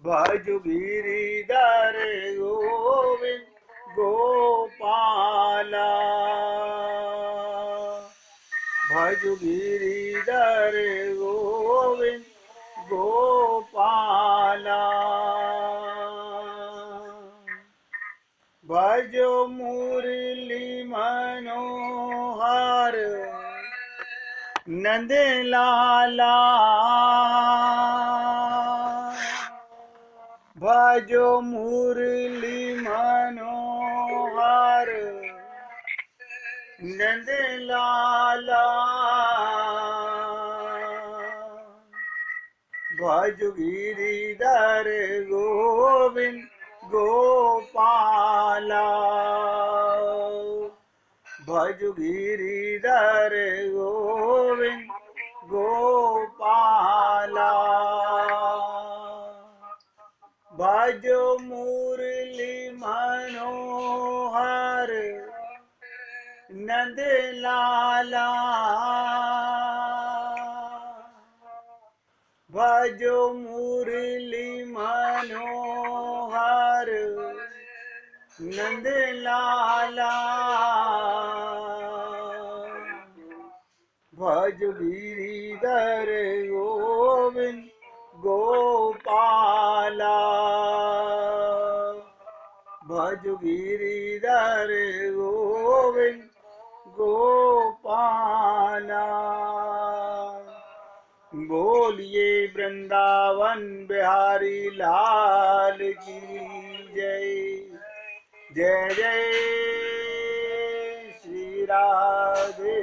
भजु गिरिधर गोविंद गोपाला, भजु गिरिधर गोविंद गोपाला, भजो मुरली मनोहर नंद लाला, भजो मुरली मनोहर नंद लाला, भजो गिरिधर गोविंद गोपाला, भजो गिरिधर गोविंद गोपाला, भजो मुरली मनोहर नंद लाला, भजो मुरली मनोहर नंद लाला, भजो गिरिधर गोविंद गोपाला, भजो गिरिधर गोविंद गोपाला। बोलिए वृंदावन बिहारी लाल की जय। जय जय श्री राधे,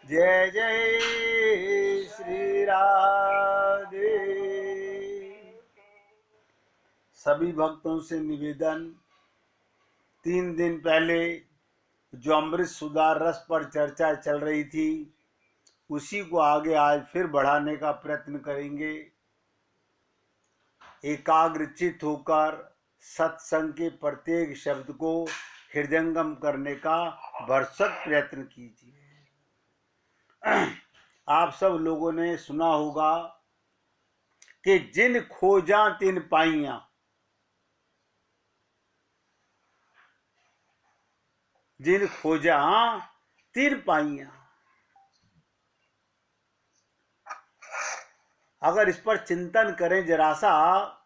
जय जय श्री राधे। सभी भक्तों से निवेदन, 3 दिन पहले जो अमृत सुधा रस पर चर्चा चल रही थी उसी को आगे आज फिर बढ़ाने का प्रयत्न करेंगे। एकाग्रचित होकर सत्संग के प्रत्येक शब्द को हृदयंगम करने का भरसक प्रयत्न कीजिए। आप सब लोगों ने सुना होगा कि जिन खोजा तिन पाइया, जिन खोजा तिन पाइया। अगर इस पर चिंतन करें जरा सा,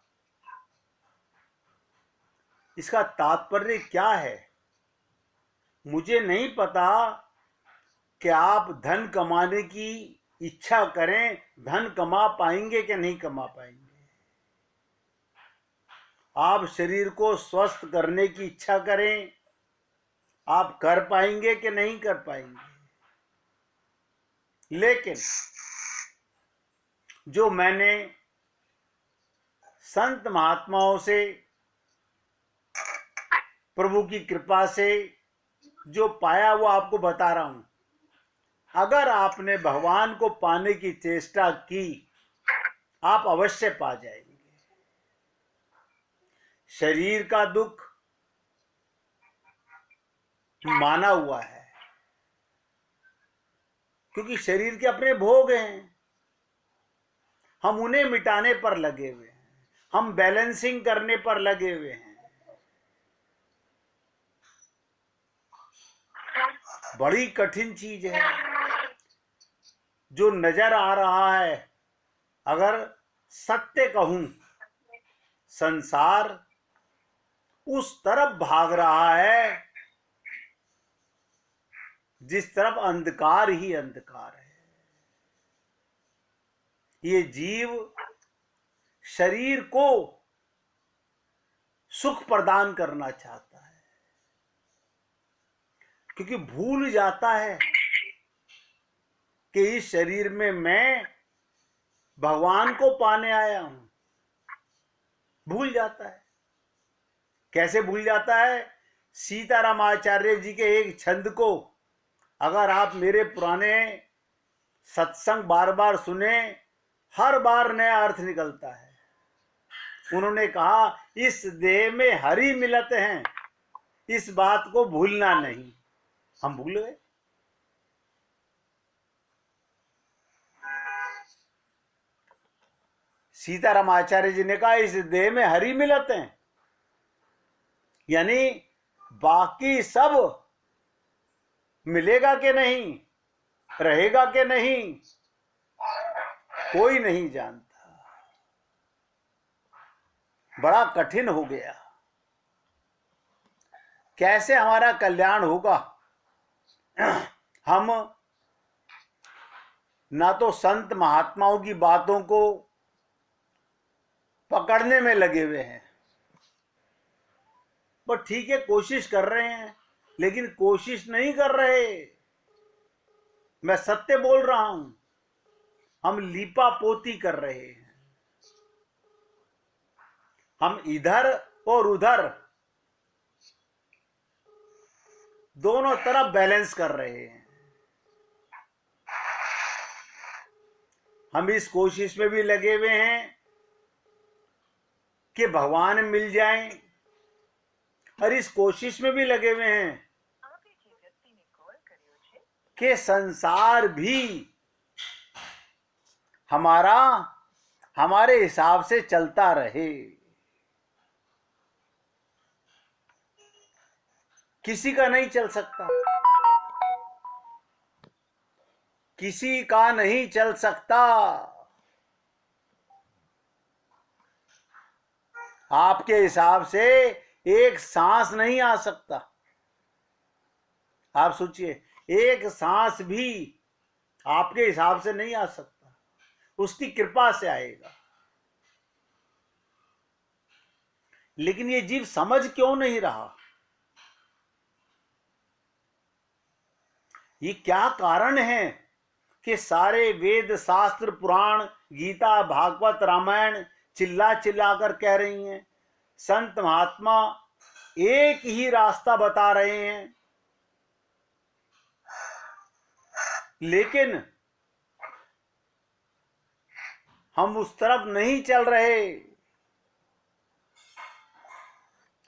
इसका तात्पर्य क्या है? मुझे नहीं पता कि आप धन कमाने की इच्छा करें, धन कमा पाएंगे कि नहीं कमा पाएंगे। आप शरीर को स्वस्थ करने की इच्छा करें, आप कर पाएंगे कि नहीं कर पाएंगे। लेकिन जो मैंने संत महात्माओं से, प्रभु की कृपा से जो पाया वो आपको बता रहा हूं। अगर आपने भगवान को पाने की चेष्टा की, आप अवश्य पा जाएंगे। शरीर का दुख माना हुआ है, क्योंकि शरीर के अपने भोग हैं, हम उन्हें मिटाने पर लगे हुए हैं, हम बैलेंसिंग करने पर लगे हुए हैं। बड़ी कठिन चीज है। जो नजर आ रहा है, अगर सत्य कहूं, संसार उस तरफ भाग रहा है जिस तरफ अंधकार ही अंधकार है। ये जीव शरीर को सुख प्रदान करना चाहता है, क्योंकि भूल जाता है कि इस शरीर में मैं भगवान को पाने आया हूं। भूल जाता है। कैसे भूल जाता है? सीताराम आचार्य जी के एक छंद को अगर आप मेरे पुराने सत्संग बार बार सुने, हर बार नया अर्थ निकलता है। उन्होंने कहा, इस देह में हरि मिलत हैं, इस बात को भूलना नहीं। हम भूल गए। सीताराम आचार्य जी ने कहा इस देह में हरि मिलत हैं, यानी बाकी सब मिलेगा कि नहीं, रहेगा कि नहीं, कोई नहीं जानता। बड़ा कठिन हो गया। कैसे हमारा कल्याण होगा? हम ना तो संत महात्माओं की बातों को पकड़ने में लगे हुए हैं, पर ठीक है कोशिश कर रहे हैं, लेकिन कोशिश नहीं कर रहे। मैं सत्य बोल रहा हूं, हम लीपा पोती कर रहे हैं। हम इधर और उधर दोनों तरफ बैलेंस कर रहे हैं। हम इस कोशिश में भी लगे हुए हैं कि भगवान मिल जाएं, और इस कोशिश में भी लगे हुए हैं कि संसार भी हमारे हिसाब से चलता रहे। किसी का नहीं चल सकता, किसी का नहीं चल सकता। आपके हिसाब से एक सांस नहीं आ सकता। आप सोचिए, एक सांस भी आपके हिसाब से नहीं आ सकता, उसकी कृपा से आएगा। लेकिन ये जीव समझ क्यों नहीं रहा? ये क्या कारण है कि सारे वेद शास्त्र पुराण गीता भागवत रामायण चिल्ला चिल्ला कर कह रही हैं, संत महात्मा एक ही रास्ता बता रहे हैं, लेकिन हम उस तरफ नहीं चल रहे।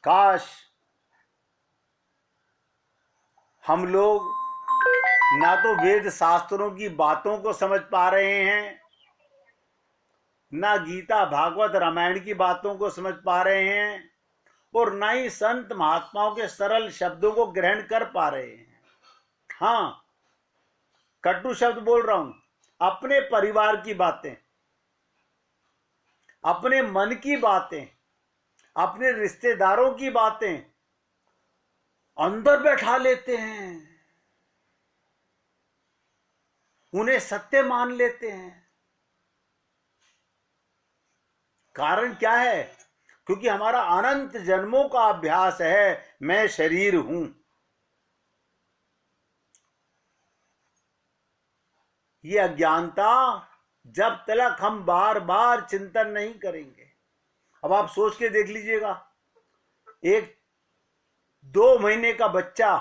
काश हम लोग ना तो वेद शास्त्रों की बातों को समझ पा रहे हैं, ना गीता भागवत रामायण की बातों को समझ पा रहे हैं, और ना ही संत महात्माओं के सरल शब्दों को ग्रहण कर पा रहे हैं। हां, कटु शब्द बोल रहा हूं, अपने परिवार की बातें, अपने मन की बातें, अपने रिश्तेदारों की बातें अंदर बैठा लेते हैं, उन्हें सत्य मान लेते हैं। कारण क्या है? क्योंकि हमारा अनंत जन्मों का अभ्यास है, मैं शरीर हूं। ये अज्ञानता जब तक हम बार बार चिंतन नहीं करेंगे। अब आप सोच के देख लीजिएगा, एक 2 महीने का बच्चा,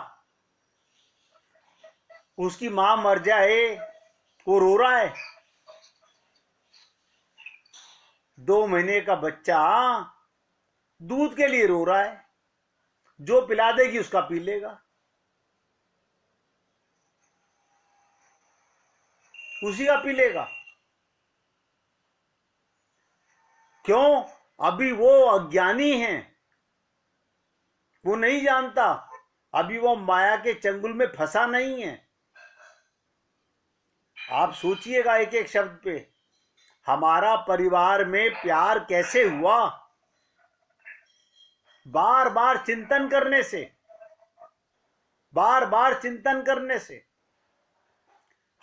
उसकी मां मर जाए, वो रो रहा है। 2 महीने का बच्चा दूध के लिए रो रहा है, जो पिला देगी उसका पी लेगा, उसी का पी लेगा। क्यों? अभी वो अज्ञानी है, वो नहीं जानता, अभी वो माया के चंगुल में फंसा नहीं है। आप सोचिएगा एक एक शब्द पे, हमारा परिवार में प्यार कैसे हुआ? बार बार चिंतन करने से, बार बार चिंतन करने से।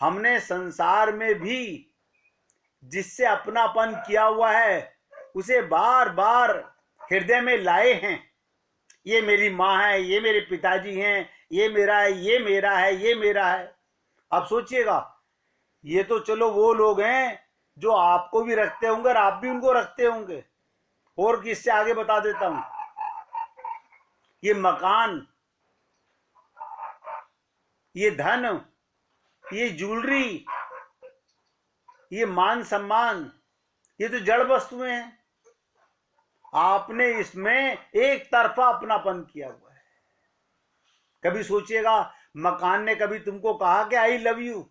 हमने संसार में भी जिससे अपनापन किया हुआ है, उसे बार बार हृदय में लाए हैं। ये मेरी माँ है, ये मेरे पिताजी हैं, ये मेरा है, ये मेरा है, ये मेरा है। अब सोचिएगा, ये तो चलो वो लोग हैं जो आपको भी रखते होंगे और आप भी उनको रखते होंगे। और किससे आगे बता देता हूं, ये मकान, ये धन, ये ज्वेलरी, ये मान सम्मान, ये तो जड़ वस्तुएं हैं। आपने इसमें एक तरफा अपनापन किया हुआ है। कभी सोचिएगा, मकान ने कभी तुमको कहा कि आई लव यू?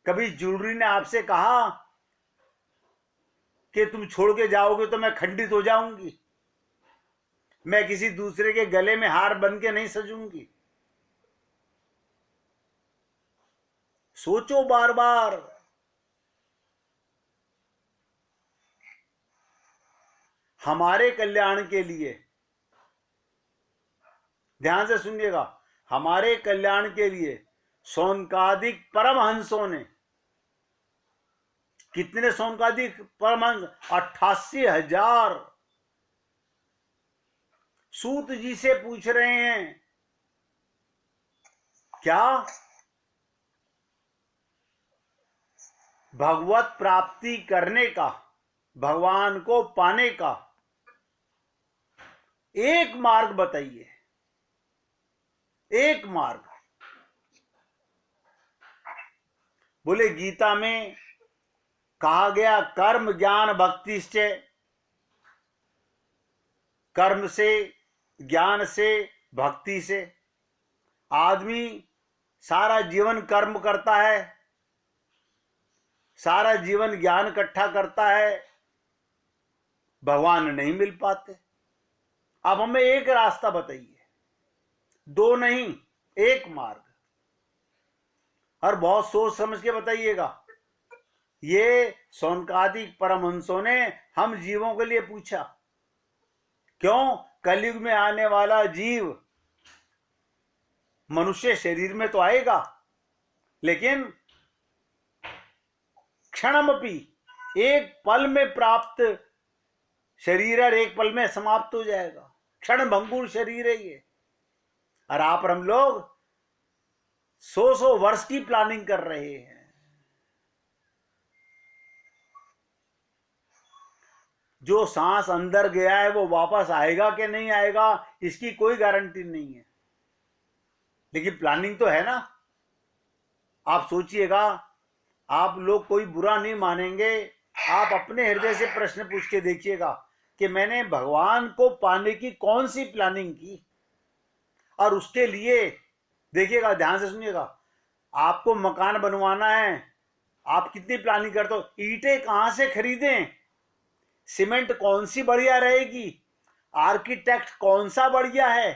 कभी ज्वेलरी ने आपसे कहा कि तुम छोड़ के जाओगे तो मैं खंडित हो जाऊंगी, मैं किसी दूसरे के गले में हार बन के नहीं सजूंगी? सोचो बार बार। हमारे कल्याण के लिए, ध्यान से सुनिएगा, हमारे कल्याण के लिए शौनकादिक परमहंसों ने, कितने शौनकादिक परमहंस? 88,000। सूत जी से पूछ रहे हैं क्या भगवत प्राप्ति करने का, भगवान को पाने का एक मार्ग बताइए, एक मार्ग। बोले गीता में कहा गया कर्म ज्ञान भक्ति से, कर्म से, ज्ञान से, भक्ति से। आदमी सारा जीवन कर्म करता है, सारा जीवन ज्ञान इकट्ठा करता है, भगवान नहीं मिल पाते। अब हमें एक रास्ता बताइए, दो नहीं, एक मार्ग। और बहुत सोच समझ के बताइएगा। ये शौनकादिक परमहंसों ने हम जीवों के लिए पूछा। क्यों? कलयुग में आने वाला जीव मनुष्य शरीर में तो आएगा, लेकिन क्षणमपि, एक पल में प्राप्त शरीर और एक पल में समाप्त हो जाएगा। क्षण भंगुर शरीर है ये। और आप और हम लोग 100 वर्ष की प्लानिंग कर रहे हैं। जो सांस अंदर गया है वो वापस आएगा कि नहीं आएगा इसकी कोई गारंटी नहीं है, लेकिन प्लानिंग तो है ना। आप सोचिएगा, आप लोग कोई बुरा नहीं मानेंगे, आप अपने हृदय से प्रश्न पूछ के देखिएगा कि मैंने भगवान को पाने की कौन सी प्लानिंग की। और उसके लिए देखिएगा, ध्यान से सुनिएगा, आपको मकान बनवाना है, आप कितनी प्लानिंग करते हो? ईंटें कहां से खरीदें, सीमेंट कौन सी बढ़िया रहेगी, आर्किटेक्ट कौन सा बढ़िया है,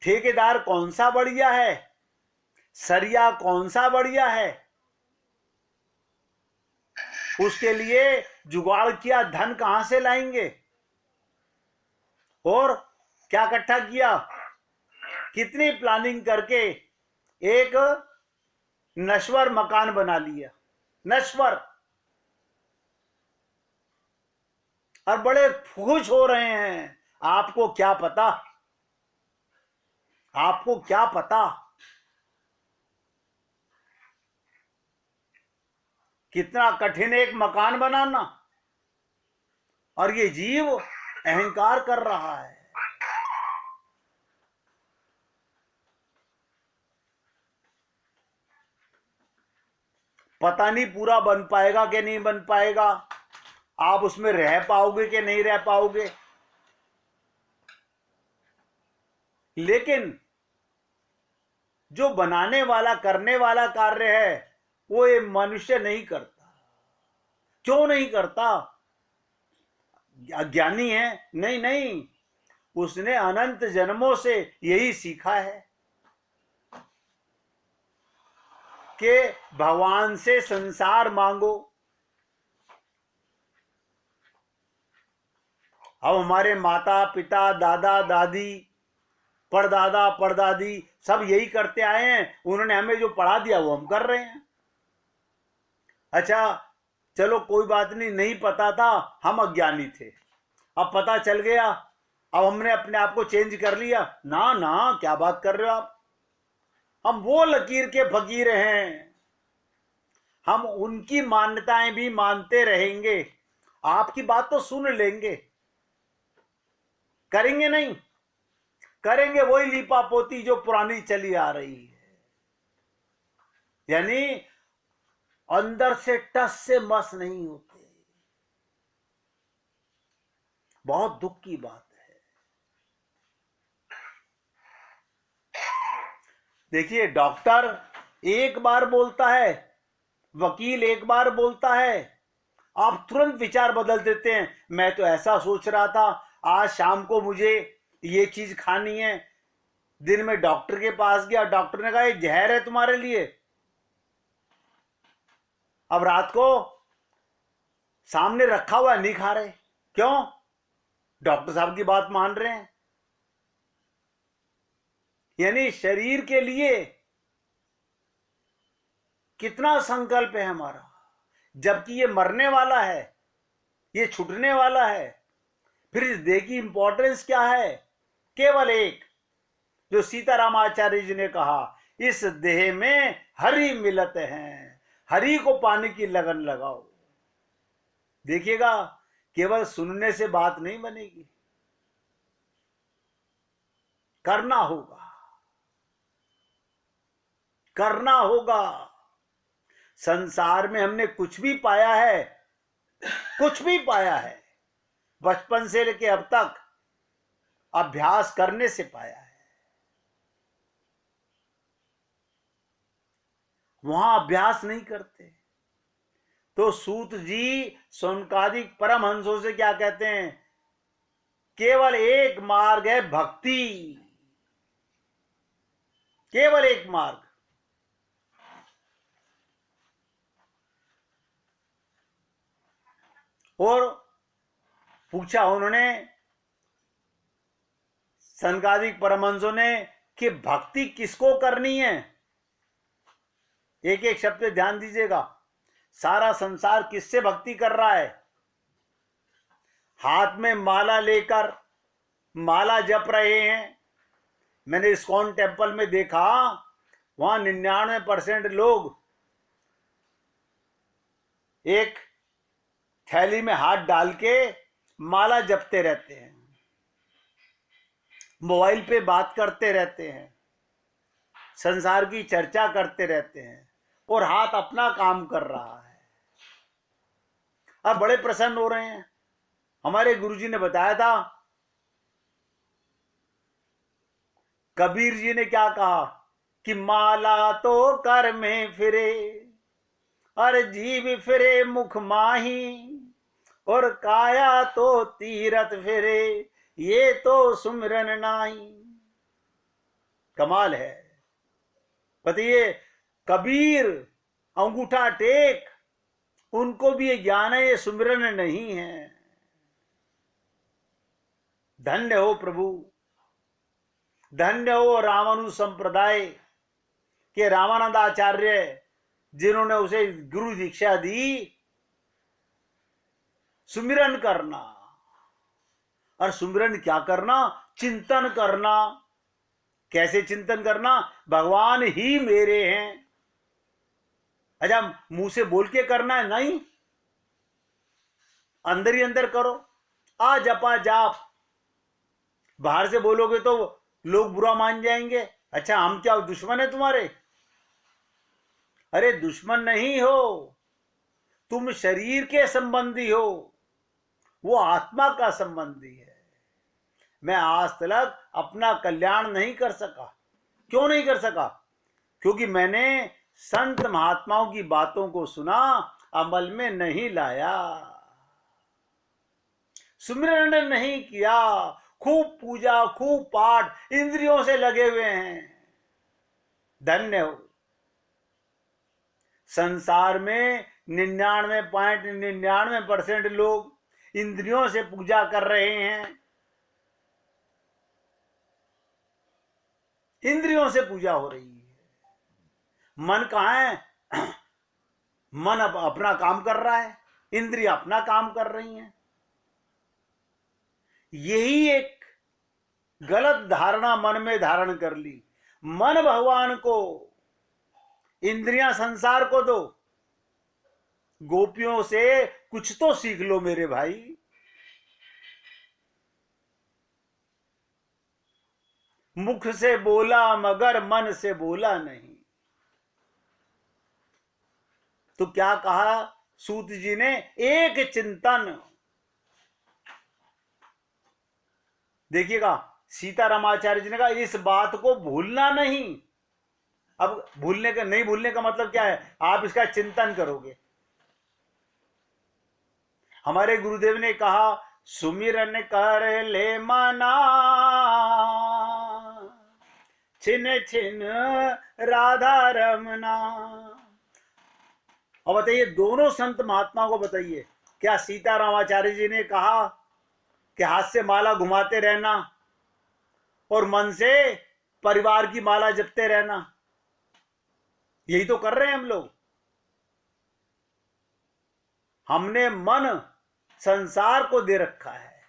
ठेकेदार कौन सा बढ़िया है, सरिया कौन सा बढ़िया है। उसके लिए जुगाड़ किया, धन कहां से लाएंगे, और क्या इकट्ठा किया, कितनी प्लानिंग करके एक नश्वर मकान बना लिया, नश्वर। और बड़े खुश हो रहे हैं। आपको क्या पता, आपको क्या पता कितना कठिन है एक मकान बनाना। और ये जीव अहंकार कर रहा है। पता नहीं पूरा बन पाएगा कि नहीं बन पाएगा, आप उसमें रह पाओगे कि नहीं रह पाओगे, लेकिन जो बनाने वाला, करने वाला कार्य है वो ये मनुष्य नहीं करता। क्यों नहीं करता? अज्ञानी है? नहीं नहीं, उसने अनंत जन्मों से यही सीखा है कि भगवान से संसार मांगो। अब हमारे माता पिता, दादा दादी, परदादा परदादी सब यही करते आए हैं। उन्होंने हमें जो पढ़ा दिया वो हम कर रहे हैं। अच्छा चलो कोई बात नहीं, नहीं पता था, हम अज्ञानी थे, अब पता चल गया, अब हमने अपने आप को चेंज कर लिया। ना ना, क्या बात कर रहे हो आप? हम वो लकीर के फकीर हैं, हम उनकी मान्यताएं भी मानते रहेंगे, आपकी बात तो सुन लेंगे, करेंगे नहीं, करेंगे वही लीपापोती जो पुरानी चली आ रही है। यानी अंदर से टस से मस नहीं होते। बहुत दुख की बात है। देखिए, डॉक्टर एक बार बोलता है वकील एक बार बोलता है, आप तुरंत विचार बदल देते हैं। मैं तो ऐसा सोच रहा था, आज शाम को मुझे ये चीज खानी है। दिन में डॉक्टर के पास गया, डॉक्टर ने कहा ये जहर है तुम्हारे लिए। अब रात को सामने रखा हुआ नहीं खा रहे, क्यों? डॉक्टर साहब की बात मान रहे हैं। यानी शरीर के लिए कितना संकल्प है हमारा, जबकि ये मरने वाला है, ये छूटने वाला है। फिर इस देह की इंपॉर्टेंस क्या है? केवल एक, जो सीतारामाचार्य जी ने कहा, इस देह में हरि मिलत है, हरि को पाने की लगन लगाओ। देखिएगा, केवल सुनने से बात नहीं बनेगी, करना होगा, करना होगा। संसार में हमने कुछ भी पाया है, कुछ भी पाया है, बचपन से लेके अब तक अभ्यास करने से पाया है। वहां अभ्यास नहीं करते। तो सूत जी सौनकादिक परमहंसों से क्या कहते हैं? केवल एक मार्ग है भक्ति, केवल एक मार्ग। और पूछा उन्होंने, सनकादिक परमहंसों ने, कि भक्ति किसको करनी है? एक एक शब्द पे ध्यान दीजिएगा। सारा संसार किससे भक्ति कर रहा है? हाथ में माला लेकर माला जप रहे हैं। मैंने इस्कॉन टेम्पल में देखा, वहां 99% लोग एक थैली में हाथ डाल के माला जपते रहते हैं, मोबाइल पे बात करते रहते हैं, संसार की चर्चा करते रहते हैं, और हाथ अपना काम कर रहा है। अब बड़े प्रसन्न हो रहे हैं। हमारे गुरुजी ने बताया था, कबीर जी ने क्या कहा कि माला तो कर में फिरे, और जीव फिरे मुख माही, और काया तो तीरथ फिरे, ये तो सुमिरन नाही। कमाल है। बताइए, कबीर अंगूठा टेक, उनको भी ये ज्ञान है, ये सुमिरन नहीं है। धन्य हो प्रभु, धन्य हो रामानु संप्रदाय के रामानंद आचार्य, जिन्होंने उसे गुरु दीक्षा दी। सुमिरन करना, और सुमिरन क्या करना? चिंतन करना। कैसे चिंतन करना? भगवान ही मेरे हैं। अच्छा, मुंह से बोल के करना है? नहीं, अंदर ही अंदर करो। आ जपा जाप। बाहर से बोलोगे तो लोग बुरा मान जाएंगे। अच्छा, हम क्या दुश्मन है तुम्हारे? अरे दुश्मन नहीं हो, तुम शरीर के संबंधी हो, वो आत्मा का संबंधी है। मैं आज तक अपना कल्याण नहीं कर सका। क्यों नहीं कर सका? क्योंकि मैंने संत महात्माओं की बातों को सुना, अमल में नहीं लाया, सुमिरन नहीं किया, खूब पूजा, खूब पाठ, इंद्रियों से लगे हुए हैं। धन्य हो। संसार में 99.99% लोग इंद्रियों से पूजा कर रहे हैं। इंद्रियों से पूजा हो रही है। मन कहाँ है? मन अपना काम कर रहा है, इंद्रियां अपना काम कर रही हैं। यही एक गलत धारणा मन में धारण कर ली। मन भगवान को, इंद्रियां संसार को दो। गोपियों से कुछ तो सीख लो मेरे भाई। मुख से बोला मगर मन से बोला नहीं। तो क्या कहा सूत जी ने? एक चिंतन। देखिएगा, सीतारामाचार्य जी ने कहा इस बात को भूलना नहीं। अब भूलने का, नहीं भूलने का मतलब क्या है? आप इसका चिंतन करोगे। हमारे गुरुदेव ने कहा, सुमिरन कर ले मना, छिन छिन राधा रमना। और बताइए, दोनों संत महात्मा को बताइए, क्या सीतारामाचार्य जी ने कहा कि हाथ से माला घुमाते रहना और मन से परिवार की माला जपते रहना? यही तो कर रहे हैं हम लोग। हमने मन संसार को दे रखा है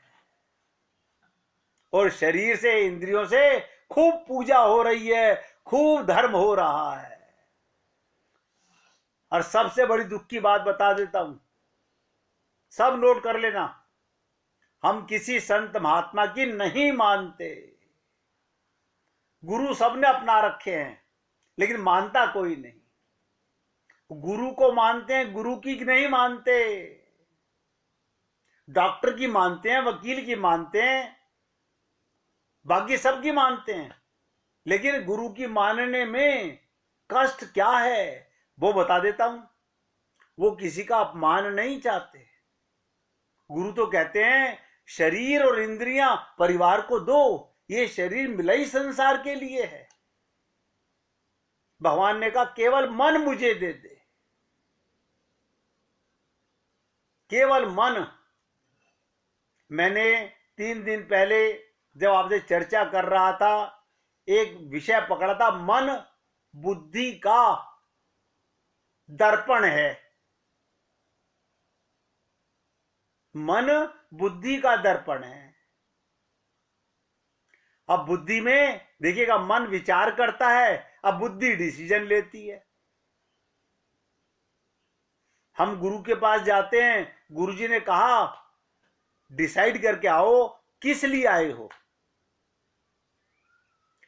और शरीर से, इंद्रियों से खूब पूजा हो रही है, खूब धर्म हो रहा है। और सबसे बड़ी दुख की बात बता देता हूं, सब नोट कर लेना, हम किसी संत महात्मा की नहीं मानते। गुरु सबने अपना रखे हैं, लेकिन मानता कोई नहीं। गुरु को मानते हैं, गुरु की नहीं मानते। डॉक्टर की मानते हैं, वकील की मानते हैं, बाकी सबकी मानते हैं, लेकिन गुरु की मानने में कष्ट क्या है वो बता देता हूं। वो किसी का अपमान नहीं चाहते। गुरु तो कहते हैं, शरीर और इंद्रियां परिवार को दो, ये शरीर मिला ही संसार के लिए है। भगवान ने कहा, केवल मन मुझे दे दे, केवल मन। मैंने 3 दिन पहले जब आपसे चर्चा कर रहा था, एक विषय पकड़ा था, मन बुद्धि का दर्पण है। मन बुद्धि का दर्पण है। अब बुद्धि में देखिएगा, मन विचार करता है, अब बुद्धि डिसीजन लेती है। हम गुरु के पास जाते हैं, गुरुजी ने कहा डिसाइड करके आओ किस लिए आए हो।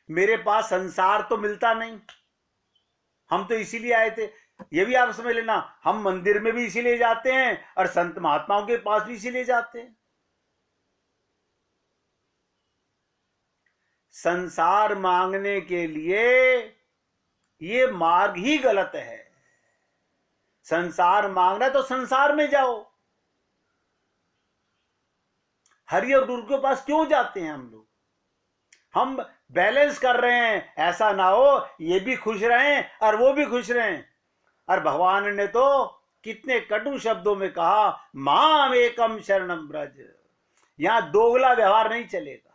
मेरे पास संसार तो मिलता नहीं, हम तो इसीलिए आए थे। ये भी आप समझ लेना, हम मंदिर में भी इसीलिए जाते हैं और संत महात्माओं के पास भी इसीलिए जाते हैं। संसार मांगने के लिए ये मार्ग ही गलत है। संसार मांगना तो संसार में जाओ। हरि और गुरु के पास क्यों जाते हैं हम लोग? हम बैलेंस कर रहे हैं, ऐसा ना हो ये भी खुश रहें और वो भी खुश रहें। और भगवान ने तो कितने कटु शब्दों में कहा, माम एकम शरणम ब्रज। यहां दोगला व्यवहार नहीं चलेगा।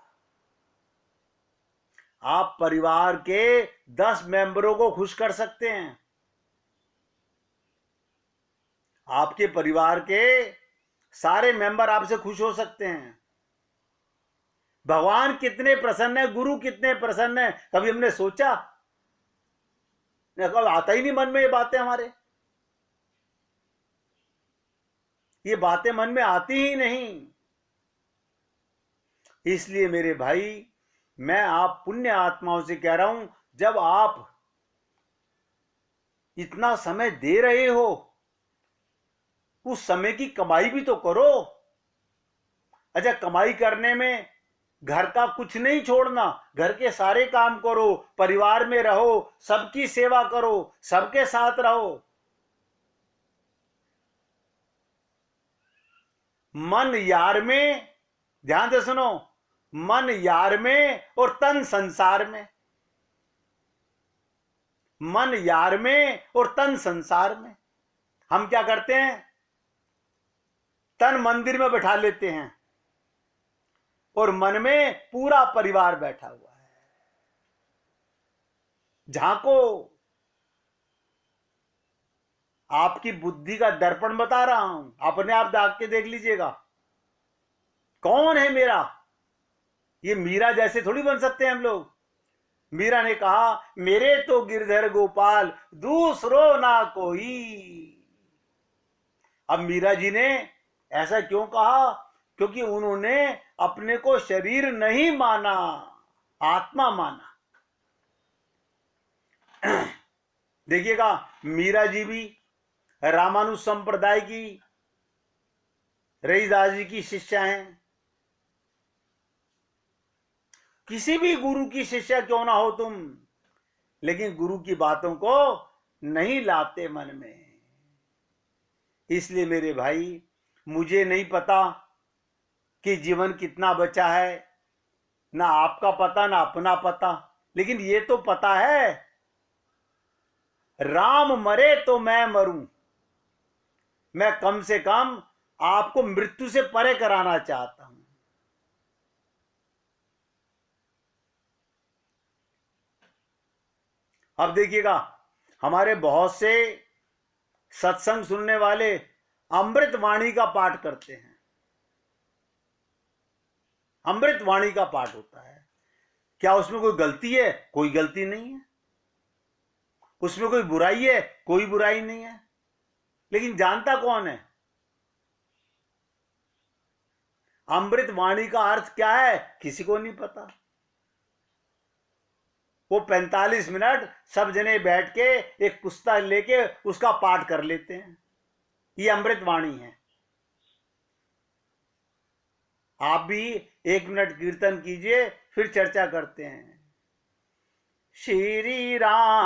आप परिवार के 10 मेंबरों को खुश कर सकते हैं। आपके परिवार के सारे मेंबर आपसे खुश हो सकते हैं। भगवान कितने प्रसन्न है, गुरु कितने प्रसन्न है, कभी हमने सोचा? कभी आता ही नहीं मन में ये बातें हमारे। ये बातें मन में आती ही नहीं। इसलिए मेरे भाई, मैं आप पुण्य आत्माओं से कह रहा हूं, जब आप इतना समय दे रहे हो, उस समय की कमाई भी तो करो। अच्छा, कमाई करने में घर का कुछ नहीं छोड़ना, घर के सारे काम करो, परिवार में रहो, सबकी सेवा करो, सबके साथ रहो। मन यार में, ध्यान से सुनो, मन यार में और तन संसार में। मन यार में और तन संसार में। हम क्या करते हैं, तन मंदिर में बैठा लेते हैं और मन में पूरा परिवार बैठा हुआ है। झांको, आपकी बुद्धि का दर्पण बता रहा हूं, अपने आप दाग के देख लीजिएगा, कौन है मेरा। ये मीरा जैसे थोड़ी बन सकते हैं हम लोग। मीरा ने कहा, मेरे तो गिरधर गोपाल दूसरो ना कोई। अब मीरा जी ने ऐसा क्यों कहा? क्योंकि उन्होंने अपने को शरीर नहीं माना, आत्मा माना। देखिएगा, मीरा जी भी रामानुज संप्रदाय की, रईदास जी की शिष्या हैं। किसी भी गुरु की शिष्या क्यों ना हो तुम, लेकिन गुरु की बातों को नहीं लाते मन में। इसलिए मेरे भाई, मुझे नहीं पता कि जीवन कितना बचा है, ना आपका पता ना अपना पता, लेकिन ये तो पता है राम मरे तो मैं मरूं। मैं कम से कम आपको मृत्यु से परे कराना चाहता हूं। अब देखिएगा, हमारे बहुत से सत्संग सुनने वाले अमृत वाणी का पाठ करते हैं। अमृत वाणी का पाठ होता है, क्या उसमें कोई गलती है? कोई गलती नहीं है। उसमें कोई बुराई है? कोई बुराई नहीं है। लेकिन जानता कौन है? अमृत वाणी का अर्थ क्या है किसी को नहीं पता। वो 45 मिनट सब जने बैठ के एक पुस्तक लेके उसका पाठ कर लेते हैं। ये अमृत वाणी है। आप भी 1 मिनट कीर्तन कीजिए, फिर चर्चा करते हैं। श्री राम